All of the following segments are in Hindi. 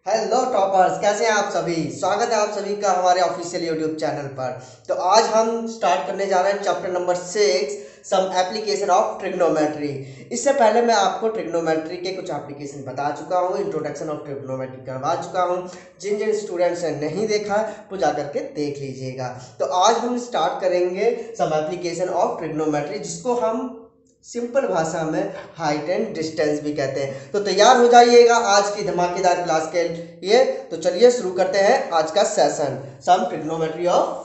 हेलो टॉपर्स, कैसे हैं आप सभी। स्वागत है आप सभी का हमारे ऑफिशियल यूट्यूब चैनल पर। तो आज हम स्टार्ट करने जा रहे हैं chapter number 6, some application of trigonometry. इससे पहले मैं आपको ट्रिग्नोमेट्री के कुछ एप्लीकेशन बता चुका हूँ, इंट्रोडक्शन ऑफ ट्रिग्नोमेट्री करवा चुका हूँ। जिन जिन स्टूडेंट्स ने नहीं देखा वो जा करके देख लीजिएगा। तो आज हम स्टार्ट करेंगे सम एप्लीकेशन ऑफ ट्रिग्नोमेट्री, जिसको हम सिंपल भाषा में हाइट एंड डिस्टेंस भी कहते हैं। तो तैयार हो जाइएगा आज की धमाकेदार क्लास के लिए। तो चलिए शुरू करते हैं आज का session, some trigonometry of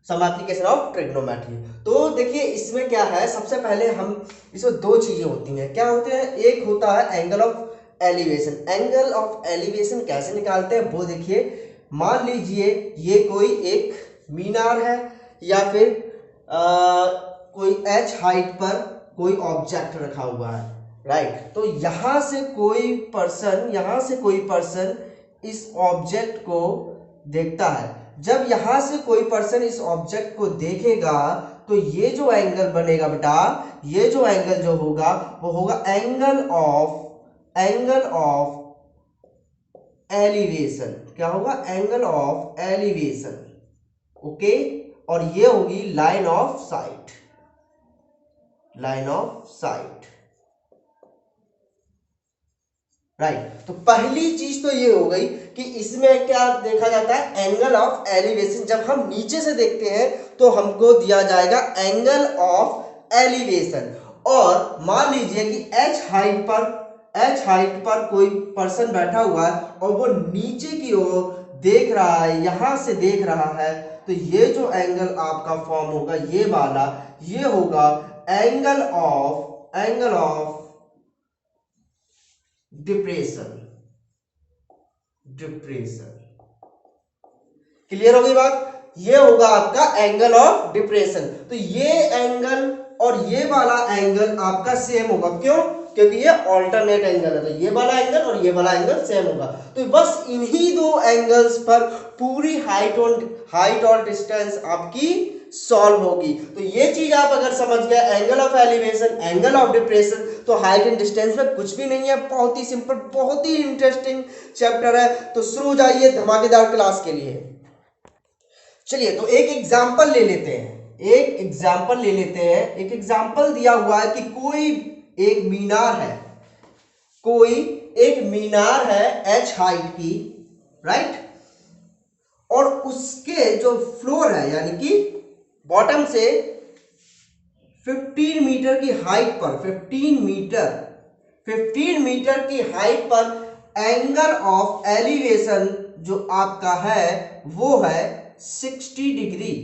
some application of trigonometry. तो देखिए इसमें क्या है, सबसे पहले हम इसमें दो चीजें होती हैं। क्या होते हैं, एक होता है angle of elevation. Angle of elevation कैसे निकालते हैं वो देखिए। मान लीजिए ये कोई एक मीनार है या फिर कोई एच हाइट पर कोई ऑब्जेक्ट रखा हुआ है, राइट। तो यहां से कोई पर्सन इस ऑब्जेक्ट को देखता है। जब यहां से कोई पर्सन इस ऑब्जेक्ट को देखेगा तो ये जो एंगल बनेगा बेटा, ये जो एंगल जो होगा वो होगा एंगल ऑफ एलिवेशन। क्या होगा, एंगल ऑफ एलिवेशन, ओके। और ये होगी लाइन ऑफ साइट, राइट। तो पहली चीज तो ये हो गई कि इसमें क्या देखा जाता है, एंगल ऑफ एलिवेशन। जब हम नीचे से देखते हैं तो हमको दिया जाएगा एंगल ऑफ एलिवेशन। और मान लीजिए कि एच हाइट पर कोई पर्सन बैठा हुआ है और वो नीचे की ओर देख रहा है, यहां से देख रहा है, तो ये जो एंगल आपका फॉर्म होगा ये वाला, ये होगा एंगल ऑफ डिप्रेशन। क्लियर हो गई बात। ये होगा आपका एंगल ऑफ डिप्रेशन। तो ये एंगल और ये वाला एंगल आपका सेम होगा। क्यों? क्योंकि ये ऑल्टरनेट एंगल है। तो ये वाला एंगल और ये वाला एंगल सेम होगा। तो बस इन्हीं दो एंगल्स पर पूरी हाइट और डिस्टेंस आपकी सॉल्व होगी। तो ये चीज आप अगर समझ गए, angle of elevation, angle of depression, तो हाइट एंड डिस्टेंस में कुछ भी नहीं है। बहुत ही सिंपल, बहुत ही इंटरेस्टिंग चैप्टर है। तो शुरू हो जाइए धमाकेदार क्लास के लिए। चलिए तो एक एग्जाम्पल ले लेते हैं। एक एग्जाम्पल दिया हुआ है कि कोई एक मीनार है एच हाइट की, राइट। और उसके जो फ्लोर है यानी कि बॉटम से 15 मीटर की हाइट पर 15 मीटर की हाइट पर एंगल ऑफ एलिवेशन जो आपका है वो है 60 डिग्री।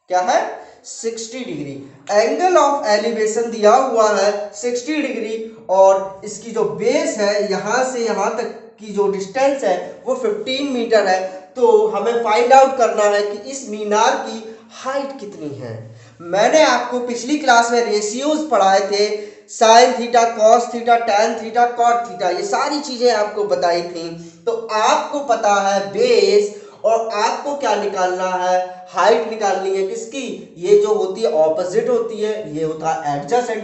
क्या है? 60 डिग्री। एंगल ऑफ एलिवेशन दिया हुआ है 60 डिग्री और इसकी जो बेस है यहां से यहां तक की जो डिस्टेंस है वो 15 मीटर है। तो हमें फाइंड आउट करना है कि इस मीनार की हाइट कितनी है। मैंने आपको पिछली क्लास में रेशियोज पढ़ाए थे, sine theta, cos theta, tan theta, cot theta, ये सारी चीजें आपको बताई थी। तो आपको पता है बेस, और आपको क्या निकालना है, हाइट निकालनी है। किसकी? ये जो होती है ऑपोजिट होती है, ये होता है एडजेसेंट।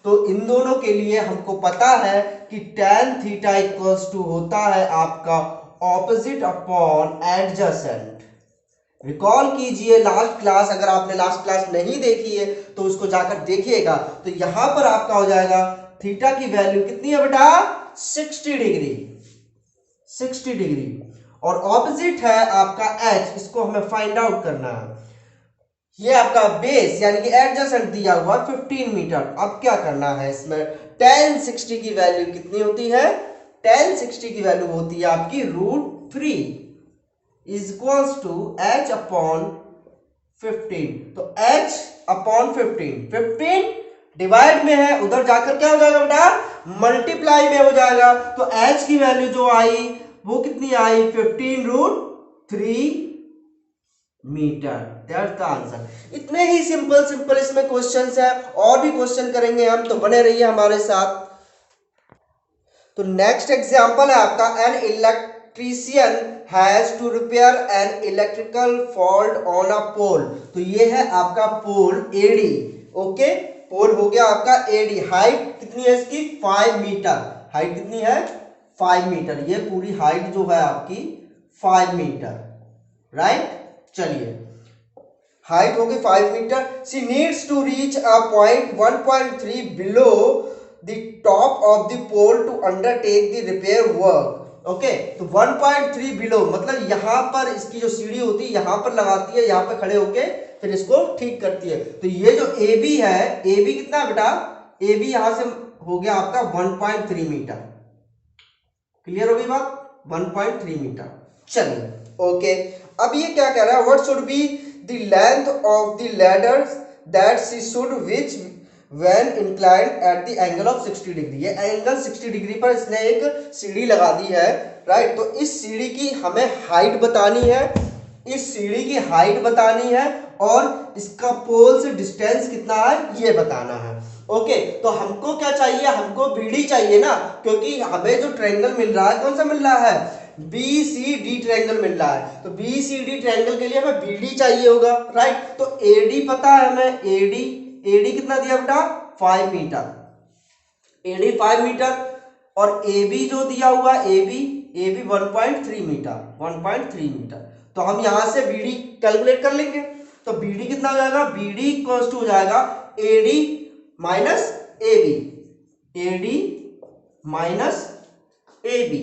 तो इन दोनों के लिए हमको पता है कि tan थीटा इक्वल्स टू होता है आपका ऑपोजिट अपॉन एडजेसेंट। रिकॉल कीजिए लास्ट क्लास, अगर आपने लास्ट क्लास नहीं देखी है तो उसको जाकर देखिएगा। तो यहां पर आपका हो जाएगा थीटा की वैल्यू कितनी है बेटा? 60 डिग्री। और ऑपोजिट है आपका एच, इसको हमें फाइंड आउट करना है। ये आपका बेस यानी कि एडजेसेंट दिया हुआ 15 मीटर। अब क्या करना है इसमें, tan 60 की वैल्यू कितनी होती है? tan 60 की वैल्यू होती है आपकी √3 is equals to h upon 15। तो h अपॉन 15 डिवाइड में है, उधर जाकर क्या हो जाएगा बेटा? मल्टीप्लाई में हो जाएगा। तो h की वैल्यू जो आई वो कितनी आई? 15√3 मीटर। That's the answer. इतने ही सिंपल इसमें क्वेश्चंस है, और भी क्वेश्चन करेंगे हम, तो बने रहिए हमारे साथ। तो नेक्स्ट एग्जांपल है आपका, an electrician has to repair an electrical fault on a pole. तो ये है आपका पोल एडी, ओके। पोल हो गया आपका एडी, हाइट कितनी है इसकी? 5 मीटर, हाइट कितनी है 5 मीटर, ये पूरी हाइट जो है आपकी 5 मीटर, राइट। चलिए हाइट हो गई 5 meter. She needs to reach a point 1.3 below the top of the pole to undertake the repair work. Okay, तो 1.3 बिलो मतलब यहां पर इसकी जो सीढ़ी होती है यहां पर लगाती है, यहां पर खड़े होके फिर इसको ठीक करती है। तो ये जो ए बी है, ए बी कितना है बेटा, ए बी यहां से हो गया आपका 1.3 मीटर। क्लियर हो गई बात, 1.3 मीटर। चलिए ओके, अब ये क्या कह रहा है, what should be the length of the ladder that she should which when inclined at the angle of 60 degree. ये एंगल 60 डिग्री पर इसने एक सीढ़ी लगा दी है, राइट। तो इस सीढ़ी की हमें हाइट बतानी है, इस सीढ़ी की हाइट बतानी है और इसका पोल से डिस्टेंस कितना है ये बताना है। ओके, तो हमको क्या चाहिए, हमको बीडी चाहिए ना, क्योंकि हमें जो ट्रायंगल मिल रहा है कौन सा मिल रहा है, बी सी डी ट्रायंगल मिल रहा है। तो बी सी डी ट्रायंगल के लिए हमें बीडी चाहिए होगा, राइट। तो एडी पता है हमें, एडी, एडी कितना दिया बेटा 5 मीटर, एडी 5 मीटर और ए बी जो दिया हुआ ए बी 1.3 मीटर, 1.3 मीटर। तो हम यहां से बीडी कैलकुलेट कर लेंगे। तो बीडी कितना हो जाएगा, बीडी इक्वल्स टू हो जाएगा AD minus A B, AD minus A B.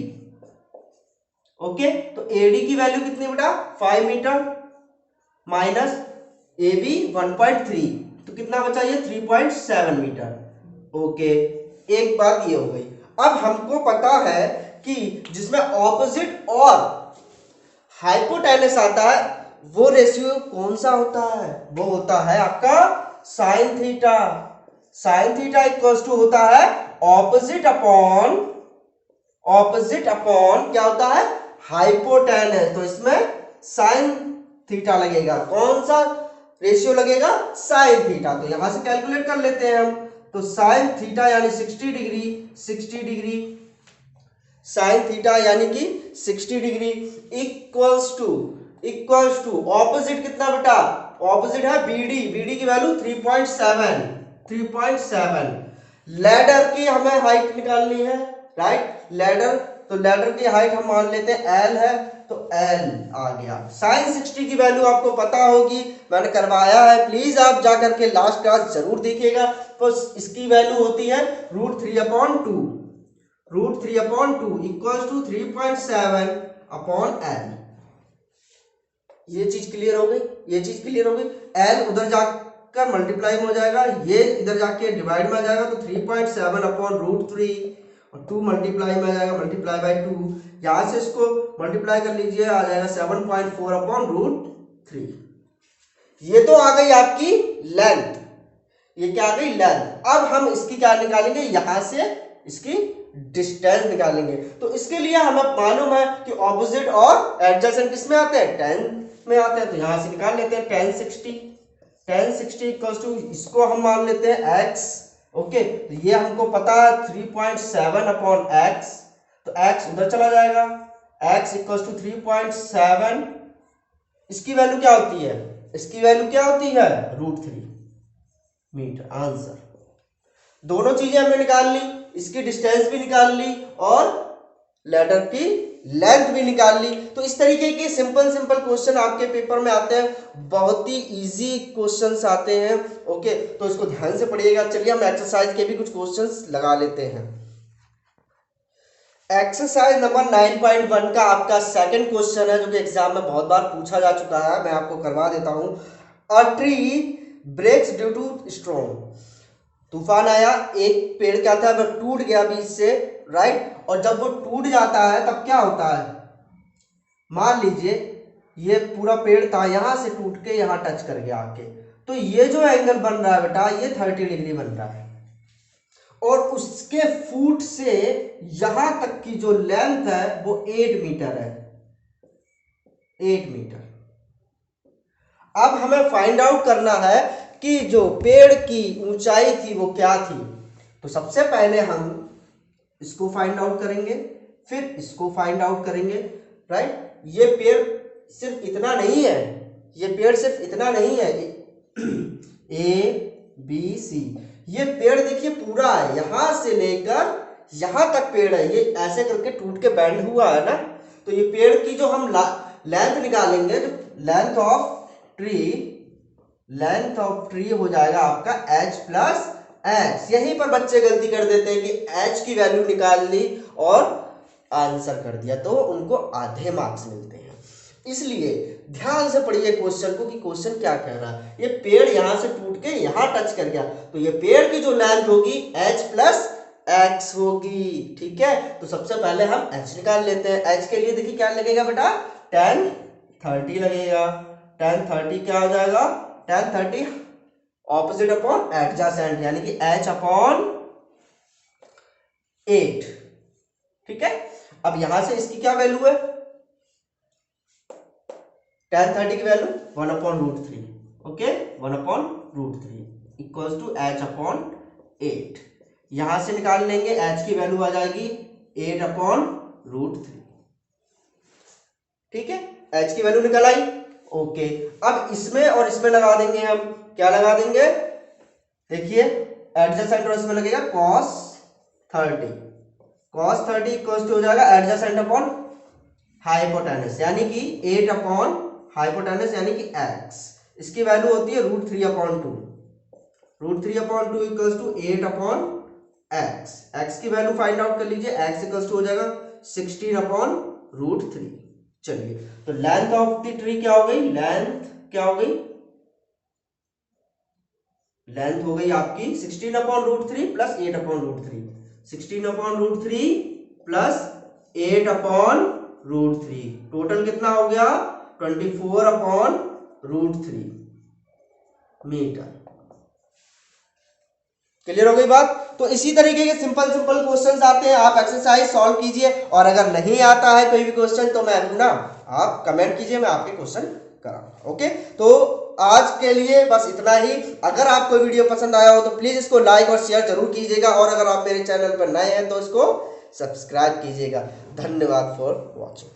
Okay, तो एडी की वैल्यू कितनी बेटा 5 मीटर माइनस ए बी 1.3, तो कितना बचा ये 3.7 मीटर। ओके, एक बात ये हो गई। अब हमको पता है कि जिसमें ऑपोजिट और हाइपोटेनस आता है वो रेशियो कौन सा होता है, वो होता है आपका sine theta. Sine theta equals to होता है ऑपोजिट अपॉन, ऑपोजिट अपॉन क्या होता है हाइपोटेनस। तो इसमें साइन थीटा लगेगा, कौन सा रेशियो लगेगा साइन थीटा। तो यहां से कैलकुलेट कर लेते हैं हम। तो साइन थीटा यानी 60 डिग्री, 60 डिग्री साइन थीटा यानी कि 60 डिग्री इक्वल्स टू ऑपोजिट कितना बेटा, ऑपोजिट है बीडी, बीडी की वैल्यू 3.7, 3.7। लैडर की हमें हाइट निकालनी है, राइट। लैडर, तो लैडर की हाइट हम मान लेते हैं एल है, तो एल आ गया। साइन 60 की वैल्यू आपको पता होगी, मैंने करवाया है, प्लीज आप जाकर के लास्ट क्लास जरूर देखिएगा। तो इसकी वैल्यू होती है √3/2, √3/2 इक्वल्स टू 3.7 अपॉन एल। ये चीज क्लियर हो गई, ये चीज क्लियर हो गई। एल उधर जाकर मल्टीप्लाई में हो जाएगा, ये इधर जाके डिवाइड में आ जाएगा, तो 3.7 अपॉन √3 और 2 मल्टीप्लाई में आ जाएगा, मल्टीप्लाई बाय 2। यहां से इसको मल्टीप्लाई कर लीजिए, आ जाएगा 7.4 अपॉन √3। ये तो आ गई आपकी लेंथ, ये क्या आ गई लेंथ। अब हम इसकी क्या निकालेंगे, यहां से इसकी डिस्टेंस निकालेंगे। तो इसके लिए हमें मालूम है कि ऑपोजिट और एडजेसेंट किस में आते हैं, 10 में आते हैं। तो यहां से निकाल लेते हैं 10 60, 10 60 इक्वल्स टू, इसको हम मान लेते हैं x। ओके, तो ये हमको पता है 3.7 अपॉन x, तो x उधर चला जाएगा, x इक्वल्स टू 3.7। इसकी वैल्यू क्या होती है, इसकी वैल्यू क्या होती है √3 मीटर। आंसर, दोनों चीजें हमने निकाल ली, इसकी डिस्टेंस भी निकाल ली और लैडर की लेंथ भी निकाल ली। तो इस तरीके के सिंपल सिंपल क्वेश्चन आपके पेपर में आते हैं, बहुत ही इजी क्वेश्चंस आते हैं। ओके, तो इसको ध्यान से पढ़िएगा। चलिए हम एक्सरसाइज के भी कुछ क्वेश्चंस लगा लेते हैं। एक्सरसाइज नंबर 9.1 का आपका सेकंड क्वेश्चन है, जो कि एग्जाम में बहुत बार पूछा जा चुका है, मैं आपको करवा देता हूं। A tree breaks due to storm, तूफान आया, एक पेड़ क्या था वो टूट गया बीच से, राइट। और जब वो टूट जाता है तब क्या होता है, मान लीजिए ये पूरा पेड़ था, यहां से टूट के यहां टच कर गया आके, तो ये जो एंगल बन रहा है बेटा ये 30 डिग्री बन रहा है। और उसके फुट से यहां तक की जो लेंथ है वो 8 मीटर है, 8 मीटर। अब हमें फाइंड आउट करना है कि जो पेड़ की ऊंचाई थी वो क्या थी। तो सबसे पहले हम इसको फाइंड आउट करेंगे, फिर इसको फाइंड आउट करेंगे, राइट। ये पेड़ सिर्फ इतना नहीं है, ये पेड़ सिर्फ इतना नहीं है, A B C, ये पेड़ देखिए पूरा है, यहां से लेकर यहाँ तक पेड़ है, ये ऐसे करके टूट के बैंड हुआ है ना, तो ये पेड़ की जो हम लेंथ निकालेंगे, जो लेंथ ऑफ ट्री हो जाएगा आपका h प्लस एक्स। यहीं पर बच्चे गलती कर देते हैं कि h की वैल्यू निकाल ली और आंसर कर दिया, तो उनको आधे मार्क्स मिलते हैं। इसलिए ध्यान से पढ़िए क्वेश्चन को कि क्वेश्चन क्या कह रहा है। ये पेड़ यहां से टूट के यहां टच कर गया, तो ये पेड़ की जो लेंथ होगी h प्लस एक्स होगी। ठीक है, तो सबसे पहले हम h निकाल लेते हैं। h के लिए देखिए क्या लगेगा बेटा, tan 30 लगेगा। tan 30 क्या हो जाएगा, tan 30 ऑपोजिट अपॉन एडजेसेंट, यानी कि h अपॉन 8। ठीक है, अब यहां से इसकी क्या वैल्यू है, tan 30 की value 1/√3। Okay, 1/√3 equals to h upon 8। यहां से निकाल लेंगे, h की वैल्यू आ जाएगी 8/√3। ठीक है, h की वैल्यू निकल आई। ओके, अब इसमें और इसमें लगा देंगे हम, क्या लगा देंगे, देखिए एडजेसेंट और इसमें लगेगा cos 30। cos 30 इक्वल्स टू हो जाएगा एडजेसेंट अपॉन हाइपोटेनस, यानी कि 8 अपॉन हाइपोटेनस यानी कि x। इसकी वैल्यू होती है √3/2। √3/2 equals to 8 upon x। x की वैल्यू फाइंड आउट कर लीजिए, x इक्वल्स टू हो जाएगा 16/√3। चलिए, तो लेंथ ऑफ द ट्री क्या हो गई, लेंथ क्या हो गई, लेंथ हो गई आपकी 16/√3 प्लस 8/√3। 16/√3 प्लस 8/√3, टोटल कितना हो गया, 24/√3 मीटर। क्लियर हो गई बात। तो इसी तरीके के सिंपल क्वेश्चंस आते हैं, आप एक्सरसाइज सॉल्व कीजिए, और अगर नहीं आता है कोई भी क्वेश्चन तो मैं हूं ना, आप कमेंट कीजिए, मैं आपके क्वेश्चन कराऊंगा। ओके, तो आज के लिए बस इतना ही। अगर आपको वीडियो पसंद आया हो तो प्लीज इसको लाइक और शेयर जरूर कीजिएगा, और अगर आप मेरे चैनल पर नए हैं तो इसको सब्सक्राइब कीजिएगा। धन्यवाद फॉर वॉचिंग।